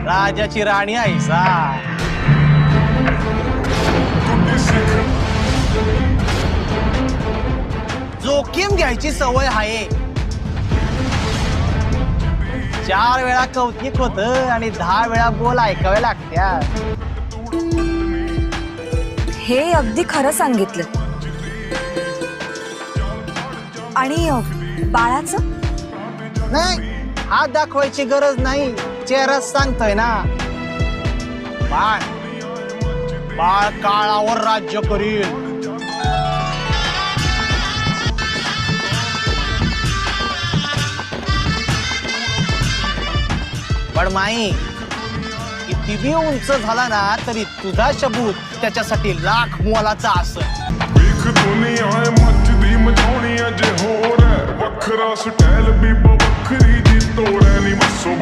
राजाची राणी आईसा. जोखीम घ्यायची सवय आहे. 4 वेळा कौतिक होत आणि 10 वेळा बोल ऐकावे लागत्या. हे अगदी खरं सांगितलं. आणि बाळाचं नाही, हात दाखवायची गरज नाही, चेहराच सांगतोय ना. बाळ बाळ काळावर राज्य करील. पण माई, किती बी उंच झाला ना तरी तुझा शबूत त्याच्यासाठी लाख मोलाचा असं. दुनिया मचदी मचाउणी अज होर वखरा स्टाइल भी बखरी जी तोड़े नी बसो